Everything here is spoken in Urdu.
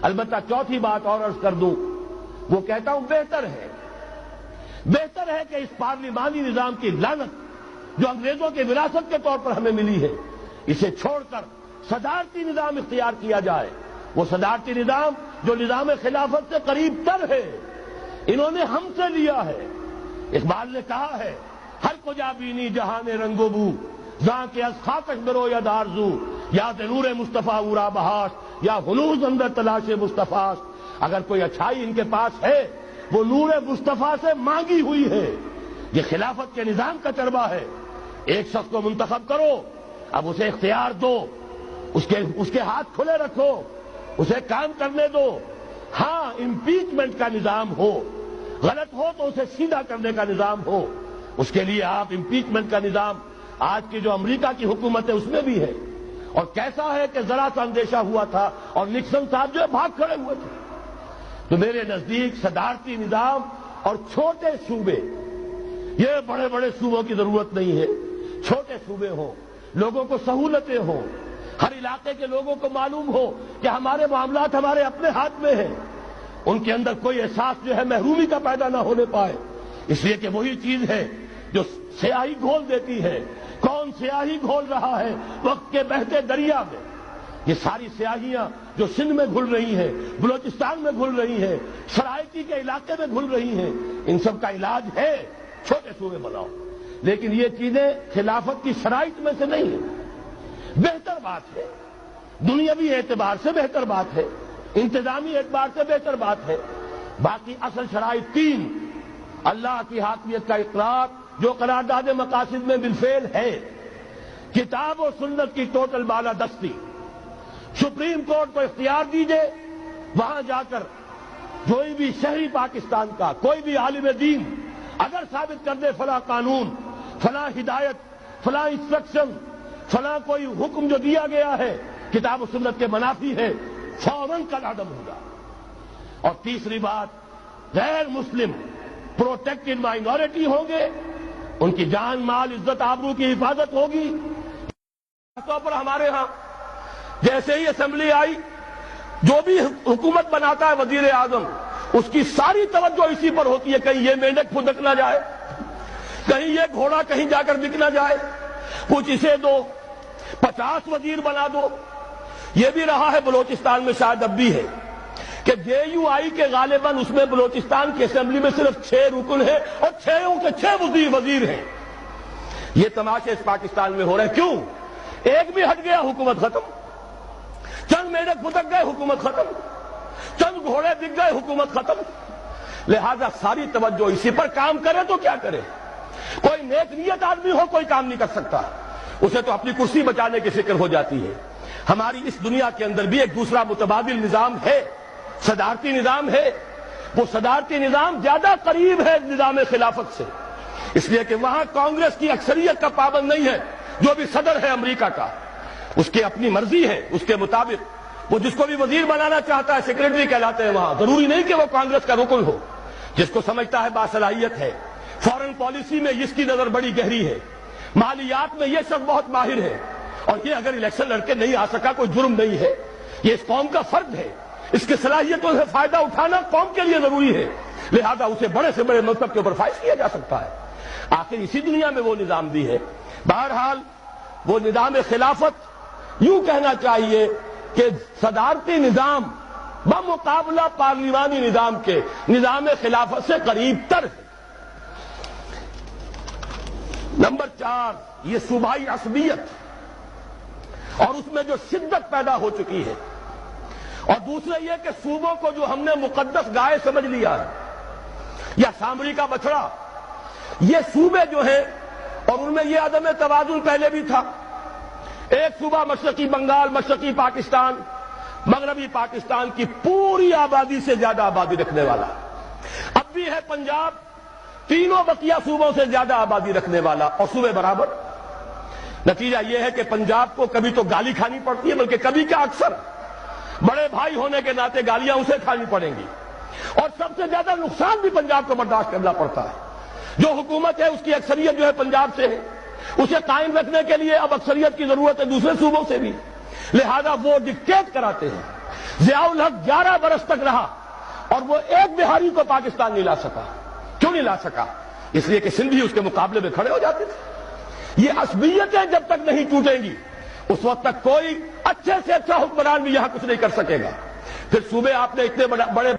البتہ چوتھی بات اور عرض کر دوں، وہ کہتا ہوں بہتر ہے کہ اس پارلیمانی نظام کی لعنت جو انگریزوں کے وراثت کے طور پر ہمیں ملی ہے، اسے چھوڑ کر صدارتی نظام اختیار کیا جائے۔ وہ صدارتی نظام جو نظام خلافت سے قریب تر ہے، انہوں نے ہم سے لیا ہے۔ اقبال نے کہا ہے، ہر کجا بینی جہان رنگ و بو، زاں کے از خاکش برو یا دارزو، یا نور مصطفیٰ اورا بہاش، یا ہنوز اندر تلاش مصطفیٰ۔ اگر کوئی اچھائی ان کے پاس ہے وہ نور مصطفیٰ سے مانگی ہوئی ہے۔ یہ خلافت کے نظام کا چربا ہے۔ ایک شخص کو منتخب کرو، اب اسے اختیار دو، اس کے ہاتھ کھلے رکھو، اسے کام کرنے دو۔ ہاں، امپیچمنٹ کا نظام ہو، غلط ہو تو اسے سیدھا کرنے کا نظام ہو۔ اس کے لیے آپ امپیچمنٹ کا نظام آج کی جو امریکہ کی حکومت ہے اس میں بھی ہے، اور کیسا ہے کہ ذرا سا اندیشہ ہوا تھا اور نکسن صاحب جو بھاگ کھڑے ہوئے تھے۔ تو میرے نزدیک صدارتی نظام اور چھوٹے صوبے، یہ بڑے بڑے صوبوں کی ضرورت نہیں ہے، چھوٹے صوبے ہوں، لوگوں کو سہولتیں ہوں، ہر علاقے کے لوگوں کو معلوم ہو کہ ہمارے معاملات ہمارے اپنے ہاتھ میں ہیں، ان کے اندر کوئی احساس جو ہے محرومی کا پیدا نہ ہونے پائے۔ اس لیے کہ وہی چیز ہے جو سیاہی گھول دیتی ہے۔ کون سیاہی گھول رہا ہے وقت کے بہتے دریا میں؟ یہ ساری سیاہیاں جو سندھ میں گھل رہی ہیں، بلوچستان میں گھل رہی ہیں، سرائکی کے علاقے میں گھل رہی ہیں، ان سب کا علاج ہے چھوٹے صوبے بناؤ۔ لیکن یہ چیزیں خلافت کی شرائط میں سے نہیں ہیں۔ بہتر بات ہے، دنیاوی اعتبار سے بہتر بات ہے، انتظامی اعتبار سے بہتر بات ہے۔ باقی اصل شرائط تین: اللہ کی حاکمیت کا اقرار جو قرارداد مقاصد میں بالفعل ہے، کتاب و سنت کی ٹوٹل بالادستی، سپریم کورٹ کو اختیار دیجئے، وہاں جا کر کوئی بھی شہری پاکستان کا کوئی بھی عالم دین اگر ثابت کر دے فلاں قانون، فلاں ہدایت، فلاں انسٹرکشن، فلاں کوئی حکم جو دیا گیا ہے کتاب و سنت کے منافی ہے، فوراً کل عدم ہوگا۔ اور تیسری بات، غیر مسلم پروٹیکٹڈ مائنورٹی ہوں گے، ان کی جان مال عزت آبرو کی حفاظت ہوگی۔ طور پر ہمارے ہاں جیسے ہی اسمبلی آئی، جو بھی حکومت بناتا ہے وزیر اعظم، اس کی ساری توجہ اسی پر ہوتی ہے کہیں یہ مینڈک پھدک نہ جائے، کہیں یہ گھوڑا کہیں جا کر بک نہ جائے، کچھ اسے دو، 50 وزیر بنا دو۔ یہ بھی رہا ہے بلوچستان میں، شاید اب بھی ہے کہ جے یو آئی کے غالباً اس میں بلوچستان کی اسمبلی میں صرف 6 رکن ہیں اور 6 کے 6 وزیر ہیں۔ یہ تماشے اس پاکستان میں ہو رہے ہیں۔ کیوں؟ ایک بھی ہٹ گیا حکومت ختم، چند میڈک پھدک گئے حکومت ختم، چند گھوڑے بک گئے حکومت ختم۔ لہذا ساری توجہ اسی پر کام کرے تو کیا کرے؟ کوئی نیک نیت آدمی ہو کوئی کام نہیں کر سکتا، اسے تو اپنی کرسی بچانے کی فکر ہو جاتی ہے۔ ہماری اس دنیا کے اندر بھی ایک دوسرا متبادل نظام ہے، صدارتی نظام ہے۔ وہ صدارتی نظام زیادہ قریب ہے نظام خلافت سے، اس لیے کہ وہاں کانگریس کی اکثریت کا پابند نہیں ہے۔ جو بھی صدر ہے امریکہ کا، اس کی اپنی مرضی ہے، اس کے مطابق وہ جس کو بھی وزیر بنانا چاہتا ہے سیکریٹری کہلاتے ہیں وہاں، ضروری نہیں کہ وہ کانگریس کا رکن ہو۔ جس کو سمجھتا ہے باصلاحیت ہے، فورن پالیسی میں اس کی نظر بڑی گہری ہے، مالیات میں یہ شخص بہت ماہر ہے، اور یہ اگر الیکشن لڑ کے نہیں آ سکا کوئی جرم نہیں ہے، یہ اس قوم کا فرد ہے، اس کی صلاحیتوں سے فائدہ اٹھانا قوم کے لیے ضروری ہے، لہذا اسے بڑے سے بڑے منصب کے اوپر فائز کیا جا سکتا ہے۔ آخر اسی دنیا میں وہ نظام بھی ہے۔ بہرحال وہ نظام خلافت یوں کہنا چاہیے کہ صدارتی نظام بمقابلہ پارلیمانی نظام کے نظام خلافت سے قریب تر ہے۔ نمبر 4، یہ صوبائی عصبیت اور اس میں جو شدت پیدا ہو چکی ہے، اور دوسرے یہ کہ صوبوں کو جو ہم نے مقدس گائے سمجھ لیا ہے یا سامری کا بچڑا، یہ صوبے جو ہیں، اور ان میں یہ عدم توازن پہلے بھی تھا۔ ایک صوبہ مشرقی بنگال، مشرقی پاکستان، مغربی پاکستان کی پوری آبادی سے زیادہ آبادی رکھنے والا، اب بھی ہے پنجاب، تینوں بقیہ صوبوں سے زیادہ آبادی رکھنے والا، اور صوبے برابر۔ نتیجہ یہ ہے کہ پنجاب کو کبھی تو گالی کھانی پڑتی ہے، بلکہ کبھی کیا اکثر بڑے بھائی ہونے کے ناطے گالیاں اسے کھانی پڑیں گی، اور سب سے زیادہ نقصان بھی پنجاب کو برداشت کرنا پڑتا ہے۔ جو حکومت ہے اس کی اکثریت جو ہے پنجاب سے ہے، اسے قائم رکھنے کے لیے اب اکثریت کی ضرورت ہے دوسرے صوبوں سے بھی، لہذا وہ ڈکٹیٹ کراتے ہیں ضیاء الحق 11 برس تک رہا اور وہ ایک بہاری کو پاکستان نہیں لا سکا. کیوں نہیں لا سکا؟ اس لیے کہ سندھی اس کے مقابلے میں کھڑے ہو جاتے تھے. یہ عصبیتیں جب تک نہیں ٹوٹیں گی اس وقت تک کوئی اچھے سے اچھا حکمران بھی یہاں کچھ نہیں کر سکے گا. پھر صوبے آپ نے اتنے بڑے